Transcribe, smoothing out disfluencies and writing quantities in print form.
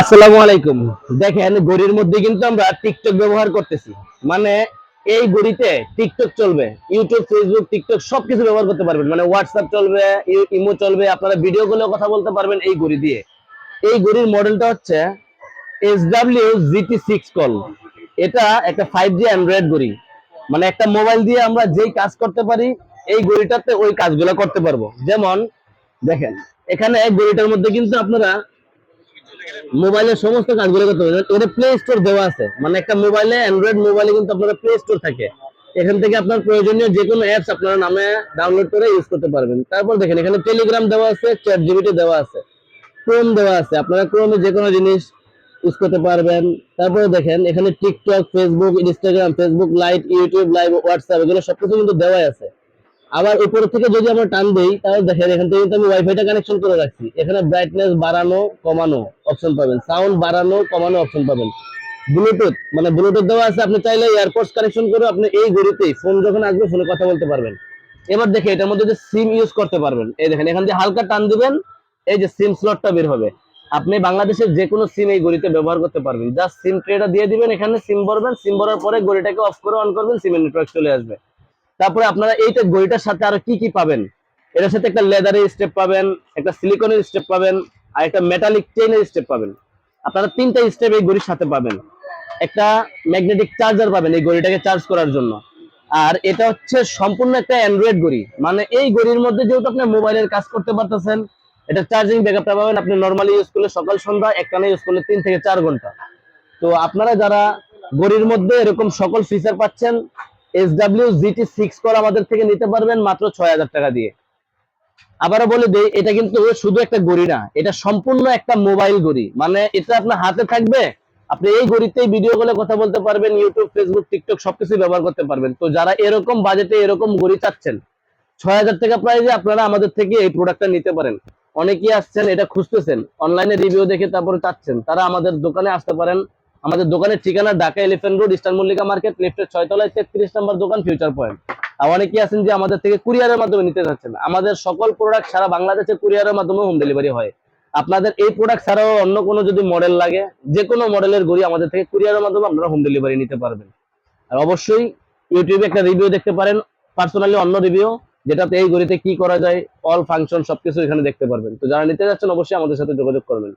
আসসালামু আলাইকুম। দেখেন ঘড়ির মধ্যে কিন্তু আমরা টিকটক ব্যবহার করতেছি। মানে এই ঘড়িতে টিকটক চলবে, ইউটিউব, ফেসবুক, টিকটক সবকিছু ব্যবহার করতে পারবেন। মানে হোয়াটসঅ্যাপ চলবে, ইমো চলবে, আপনারা ভিডিও কলেও কথা বলতে পারবেন এই ঘড়ি দিয়ে। এই ঘড়ির মডেলটা হচ্ছে SW-GT6 কল। এটা একটা 5G অ্যান্ড্রয়েড ঘড়ি। মানে একটা মোবাইল দিয়ে আমরা যেই কাজ করতে পারি এই ঘড়িটাতে ওই কাজগুলো করতে পারবো। যেমন দেখেন এখানে ঘড়িটার মধ্যে কিন্তু আপনারা মোবাইলের সমস্ত কাজগুলো করতে পারবেন। এটা প্লে স্টোর দেওয়া আছে, মানে একটা মোবাইলে, অ্যান্ড্রয়েড মোবাইলে কিন্তু আপনারা প্লে স্টোর থাকে, এখান থেকে আপনার প্রয়োজনীয় যে কোনো অ্যাপস আপনারা নামে ডাউনলোড করে ইউজ করতে পারবেন। তারপর দেখেন এখানে টেলিগ্রাম দেওয়া আছে, চ্যাট জিপিটি দেওয়া আছে, ক্রোম দেওয়া আছে, আপনারা ক্রোমে যে কোনো জিনিস ইউজ করতে পারবেন। তারপরে দেখেন এখানে TikTok, Facebook, Instagram, Facebook live, YouTube live, WhatsApp এগুলো সবকিছু কিন্তু দেওয়াই আছে। আবার উপর থেকে যদি আমরা টান দেই তাহলে দেখেন এখান থেকে কিন্তু আমি ওয়াইফাইটা কানেকশন করে রাখছি। এখানে ব্রাইটনেস বাড়ানো কমানো অপশন পাবেন, সাউন্ড বাড়ানো কমানো অপশন পাবেন। ব্লুটুথ মানে ব্লুটুথ দেওয়া আছে, আপনি চাইলে এয়ারপোর্টস কানেকশন করে আপনি এই ঘড়িতেই ফোন যখন আসবে ফোনে কথা বলতে পারবেন। এবার দেখে এটার মধ্যে যে সিম ইউজ করতে পারবেন, এই দেখেন এখান দিয়ে হালকা টান দিবেন, এই যে সিম স্লটটা বের হবে। আপনি বাংলাদেশের যে কোনো সিম এই ঘড়িতে ব্যবহার করতে পারবেন। জাস্ট সিম ট্রেটা দিয়ে দিবেন, এখানে সিম ভরবেন, সিম ভরার পরে ঘড়িটাকে অফ করে অন করবেন, সিমের নেটওয়ার্ক চলে আসবে। তারপরে আপনারা এইটা ঘড়িটার সাথে আরো কি কি পাবেন, এটার সাথে একটা লেদারের স্টেপ পাবেন, একটা সিলিকনের স্টেপ পাবেন, আর একটা মেটালিক চেইনের স্টেপ পাবেন। আপনারা তিনটা স্টেপ এই ঘড়ির সাথে পাবেন। একটা ম্যাগনেটিক চার্জার পাবেন এই ঘড়িটাকে চার্জ করার জন্য। আর এটা হচ্ছে সম্পূর্ণ একটা অ্যান্ড্রয়েড ঘড়ি, মানে এই ঘড়ির মধ্যে যেহেতু আপনি মোবাইলের কাজ করতে পারতেছেন, এটা চার্জিং ব্যাকআপটা পাবেন। আপনি নর্মালি ইউজ করলে সকাল সন্ধ্যা একটানা ইউজ করলে 3 থেকে 4 ঘন্টা। তো আপনারা যারা ঘড়ির মধ্যে এরকম সকল ফিচার পাচ্ছেন, SW-GT6 কল আমাদের থেকে নিতে পারবেন মাত্র 6,000 টাকা দিয়ে। আবারও বলে দেই, এটা কিন্তু শুধু একটা ঘড়ি না, এটা সম্পূর্ণ একটা মোবাইল ঘড়ি। মানে এটা আপনার হাতে থাকবে, আপনি এই ঘড়িতেই ভিডিও কলে কথা বলতে পারবেন, ইউটিউব, ফেসবুক, টিকটক সবকিছু ব্যবহার করতে পারবেন। তো যারা এরকম বাজেটে এরকম ঘড়ি চাচ্ছেন 6,000 টাকা প্রাইজে, আপনারা আমাদের থেকে এই প্রোডাক্টটা নিতে পারেন। অনেকেই আসছেন এটা খুঁজতেছেন, অনলাইনে রিভিউ দেখে তারপরে চাচ্ছেন, তারা আমাদের দোকানে আসতে পারেন। আমাদের দোকানের ঠিকানা Dhaka elephant road, eastern Mallika market, লিফটের 6 তলায় 33 নম্বর দোকান, ফিউচার পয়েন্ট। আর অনেকেই আছেন যে আমাদের থেকে কুরিয়ারের মাধ্যমে নিতে চাচ্ছেন, আমাদের সকল প্রোডাক্ট সারা বাংলাদেশে কুরিয়ারের মাধ্যমে হোম ডেলিভারি হয়। আপনাদের এই প্রোডাক্ট ছাড়াও অন্য কোনো যদি মডেল লাগে, যে কোনো মডেলের ঘড়ি আমাদের থেকে কুরিয়ারের মাধ্যমে আপনারা হোম ডেলিভারি নিতে পারবেন। আর অবশ্যই ইউটিউবে একটা রিভিউ দেখতে পারেন, পার্সোনালি অন্য রিভিউ, যেটাতে এই ঘড়িতে কি করা যায়, অল ফাংশন সবকিছু এখানে দেখতে পারবেন। তো যারা নিতে যাচ্ছেন অবশ্যই আমাদের সাথে যোগাযোগ করবেন।